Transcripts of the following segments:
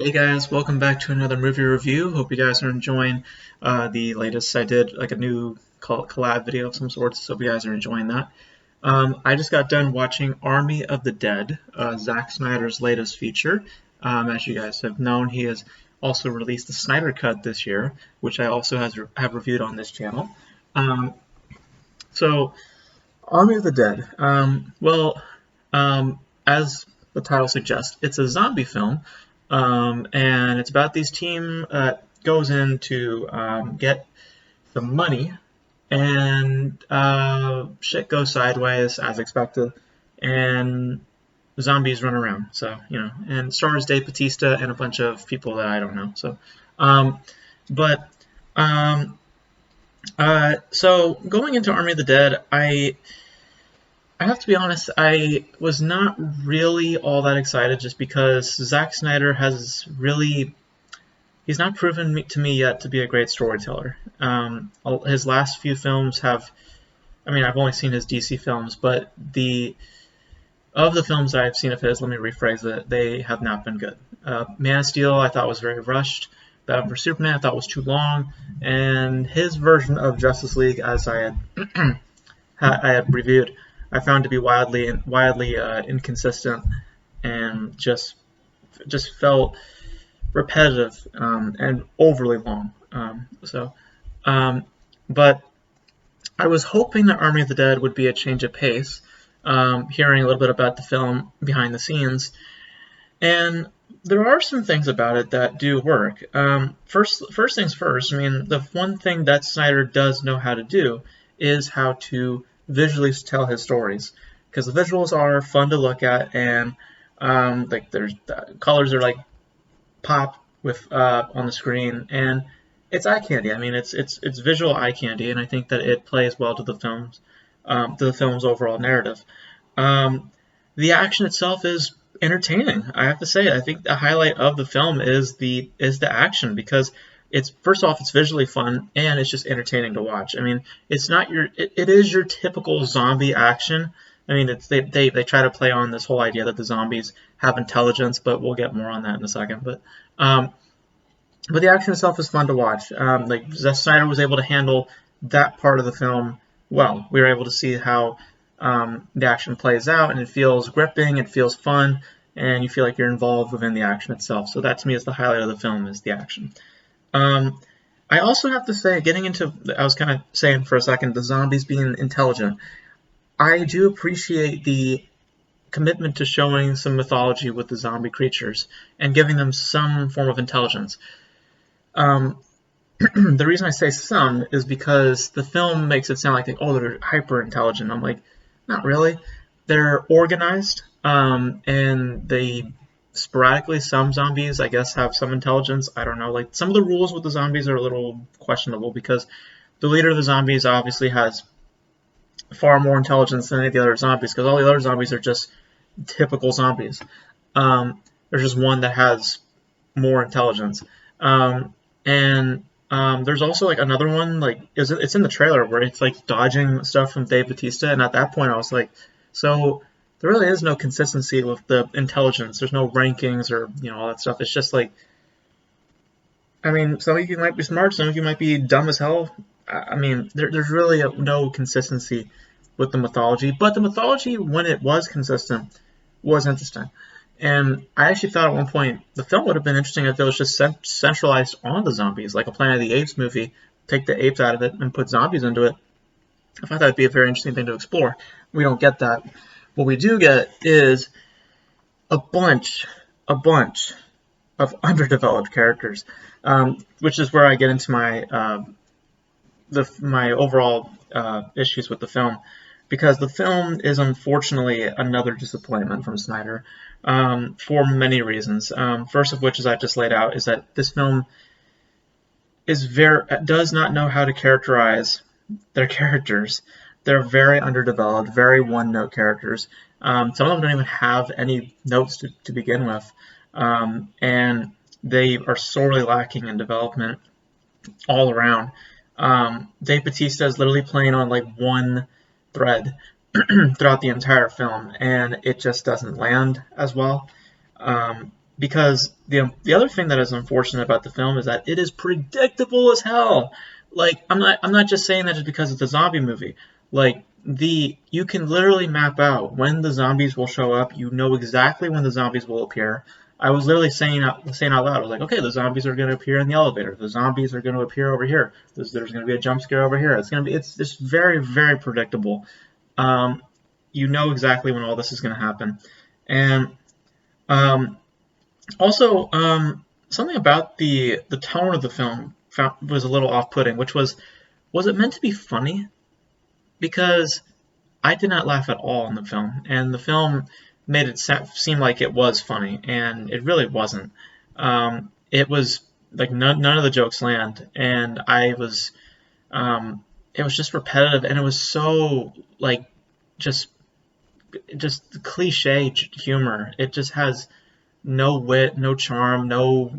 Hey guys, welcome back to another movie review. Hope you guys are enjoying the latest. I did like a new collab video of some sorts, so hope you guys are enjoying that. I just got done watching Army of the Dead, Zack Snyder's latest feature. As you guys have known, he has also released the Snyder Cut this year, which I also have reviewed on this channel. Um, so, Army of the Dead. As the title suggests, it's a zombie film, and it's about this team that goes in to get some money, and shit goes sideways as expected, and zombies run around. So and it stars Dave Bautista and a bunch of people that I don't know. Um, but um, so going into Army of the Dead, I have to be honest, I was not really all that excited just because Zack Snyder he's not proven to me yet to be a great storyteller. His last few films I've only seen his DC films, but of the films I've seen of his, let me rephrase it, they have not been good. Man of Steel I thought was very rushed. Batman vs Superman I thought was too long, and his version of Justice League, as I had I had reviewed, I found to be wildly inconsistent and just felt repetitive and overly long. But I was hoping that Army of the Dead would be a change of pace. Hearing a little bit about the film behind the scenes, and there are some things about it that do work. First things first. I mean, the one thing that Snyder does know how to do is how to visually tell his stories, because the visuals are fun to look at, and there's colors are like pop with on the screen, and it's eye candy. I mean, it's visual eye candy, and I think that it plays well to the film's overall narrative. The action itself is entertaining. I have to say, I think the highlight of the film is the action, because it's, first off, it's visually fun, and it's just entertaining to watch. I mean, it is your typical zombie action. I mean, they try to play on this whole idea that the zombies have intelligence, but we'll get more on that in a second. But the action itself is fun to watch. Zack Snyder was able to handle that part of the film well. We were able to see how the action plays out, and it feels gripping, it feels fun, and you feel like you're involved within the action itself. So that, to me, is the highlight of the film, is the action. I also have to say, I was kind of saying for a second, the zombies being intelligent. I do appreciate the commitment to showing some mythology with the zombie creatures and giving them some form of intelligence. The reason I say some is because the film makes it sound like they're hyper intelligent. I'm like, not really. They're organized, and they sporadically, some zombies I guess have some intelligence. I don't know. Like, some of the rules with the zombies are a little questionable, because the leader of the zombies obviously has far more intelligence than any of the other zombies, because all the other zombies are just typical zombies. There's just one that has more intelligence. And there's also like another one, like it's in the trailer, where it's like dodging stuff from Dave Bautista, and at that point I was like, so there really is no consistency with the intelligence. There's no rankings or all that stuff. It's just like, I mean, some of you might be smart, some of you might be dumb as hell. I mean, there's really no consistency with the mythology, but the mythology, when it was consistent, was interesting. And I actually thought at one point the film would have been interesting if it was just centralized on the zombies, like a Planet of the Apes movie. Take the apes out of it and put zombies into it. I thought that would be a very interesting thing to explore. We don't get that. What we do get is a bunch of underdeveloped characters, which is where I get into my overall issues with the film, because the film is unfortunately another disappointment from Snyder, for many reasons. First of which, as I've just laid out, is that this film does not know how to characterize their characters. They're very underdeveloped, very one-note characters. Some of them don't even have any notes to begin with, and they are sorely lacking in development all around. Dave Bautista is literally playing on like one thread throughout the entire film, and it just doesn't land as well. because the other thing that is unfortunate about the film is that it is predictable as hell. Like I'm not just saying that just because it's a zombie movie. Like you can literally map out when the zombies will show up. You know exactly when the zombies will appear. I was literally saying out loud. I was like, okay, the zombies are going to appear in the elevator. The zombies are going to appear over here. There's going to be a jump scare over here. It's just very very predictable. Um, you know exactly when all this is going to happen, and um, also, something about the tone of the film was a little off-putting, which was it meant to be funny? Because I did not laugh at all in the film, and the film made it seem like it was funny, and it really wasn't. It was like none of the jokes land, and it was just repetitive, and it was so like just just cliche humor. It just has no wit, no charm, no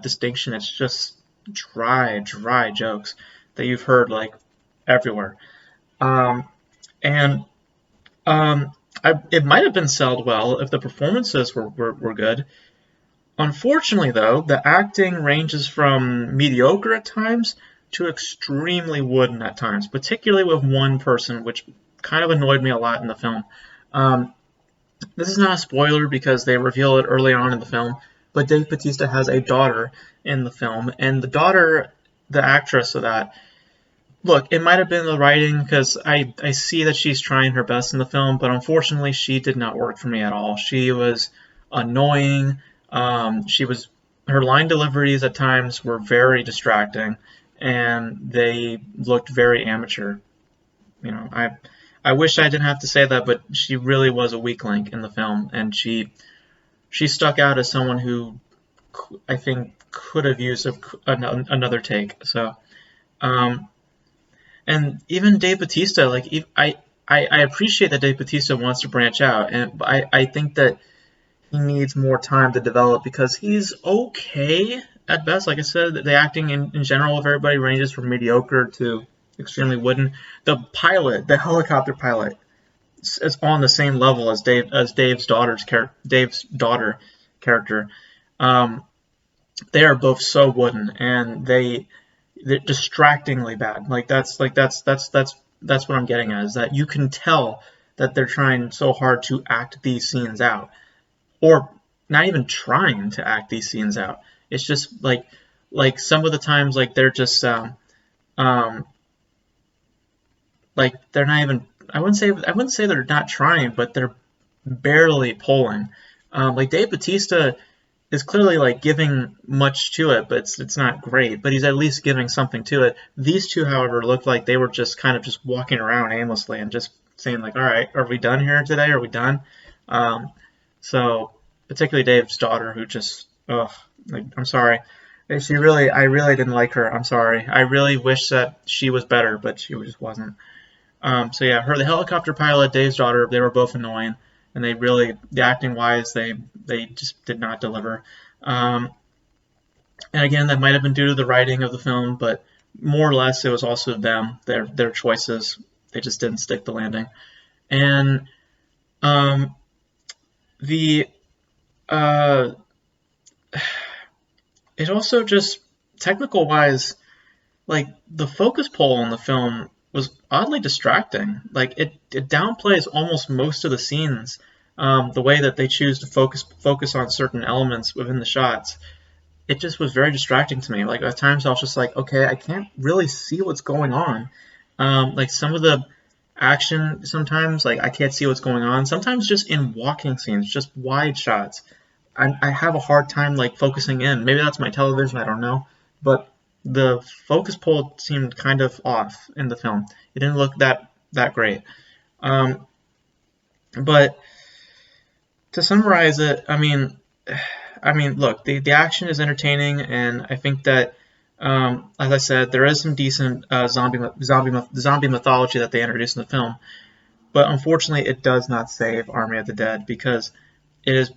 distinction. It's just dry jokes that you've heard like everywhere. Um, and it might have been sold well if the performances were good. Unfortunately, though, the acting ranges from mediocre at times to extremely wooden at times, particularly with one person, which kind of annoyed me a lot in the film. Um, This is not a spoiler because they reveal it early on in the film, but Dave Bautista has a daughter in the film, and the daughter, the actress of that, look, it might have been the writing because I see that she's trying her best in the film, but unfortunately she did not work for me at all. She was annoying. She was her line deliveries at times were very distracting, and they looked very amateur. I wish I didn't have to say that, but she really was a weak link in the film, and she stuck out as someone who I think could have used another take. So, um, and even Dave Bautista, like I appreciate that Dave Bautista wants to branch out, and I think that he needs more time to develop because he's okay at best. Like I said, the acting in general of everybody ranges from mediocre to extremely wooden. The helicopter pilot, is on the same level as Dave's daughter character. Um, they are both so wooden, and they're distractingly bad. That's what I'm getting at, is that you can tell that they're trying so hard to act these scenes out, or not even trying to act these scenes out. It's just like some of the times like they're just um like they're not even. I wouldn't say they're not trying, but they're barely pulling. Like Dave Bautista is clearly like giving much to it, but it's not great. But he's at least giving something to it. These two, however, looked like they were just kind of just walking around aimlessly and just saying like, "All right, are we done here today? Are we done?" Um, so particularly Dave's daughter, who just, ugh, like I'm sorry. I really didn't like her. I'm sorry. I really wish that she was better, but she just wasn't. So yeah, the helicopter pilot, Dave's daughter, they were both annoying, and the acting wise, they just did not deliver. Um, and again, that might have been due to the writing of the film, but more or less, it was also them, their choices. They just didn't stick the landing. And um, the uh, it also just technical wise, like the focus pull on the film was oddly distracting. Like it downplays almost most of the scenes. The way that they choose to focus on certain elements within the shots, it just was very distracting to me. Like at times I was just like, okay, I can't really see what's going on. Like some of the action, sometimes like I can't see what's going on. Sometimes just in walking scenes, just wide shots, I have a hard time like focusing in. Maybe that's my television, I don't know. But the focus pull seemed kind of off in the film. It didn't look that great. Um, but to summarize it, look, the action is entertaining, and I think that, as I said, there is some decent zombie mythology that they introduced in the film. But unfortunately, it does not save Army of the Dead because it is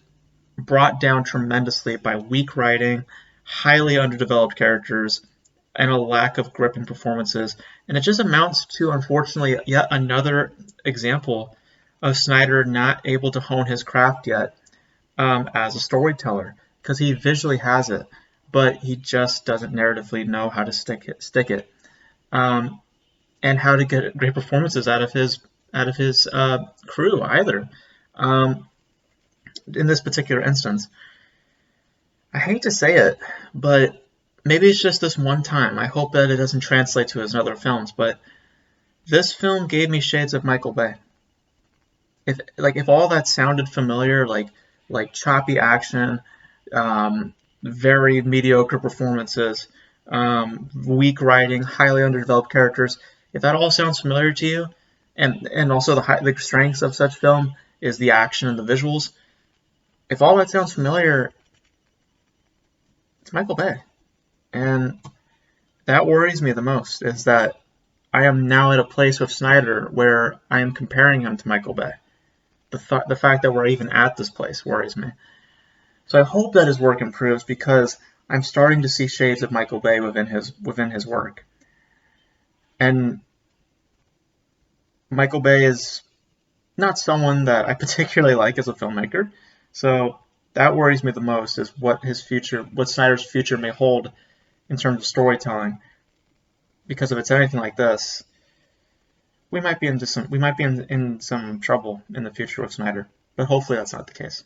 brought down tremendously by weak writing, highly underdeveloped characters, and a lack of grip in performances. And it just amounts to, unfortunately, yet another example of Snyder not able to hone his craft yet as a storyteller. because he visually has it, but he just doesn't narratively know how to stick it, um, and how to get great performances out of his crew either. Um, in this particular instance, I hate to say it, but maybe it's just this one time. I hope that it doesn't translate to his other films, but this film gave me shades of Michael Bay. If all that sounded familiar, like choppy action, very mediocre performances, weak writing, highly underdeveloped characters, if that all sounds familiar to you, and also the strengths of such film is the action and the visuals, if all that sounds familiar, it's Michael Bay, and that worries me the most. Is that I am now at a place with Snyder where I am comparing him to Michael Bay. The fact that we're even at this place worries me. So I hope that his work improves because I'm starting to see shades of Michael Bay within his work. And Michael Bay is not someone that I particularly like as a filmmaker. So that worries me the most is what Snyder's future may hold in terms of storytelling. Because if it's anything like this, we might be in some trouble in the future with Snyder. But hopefully that's not the case.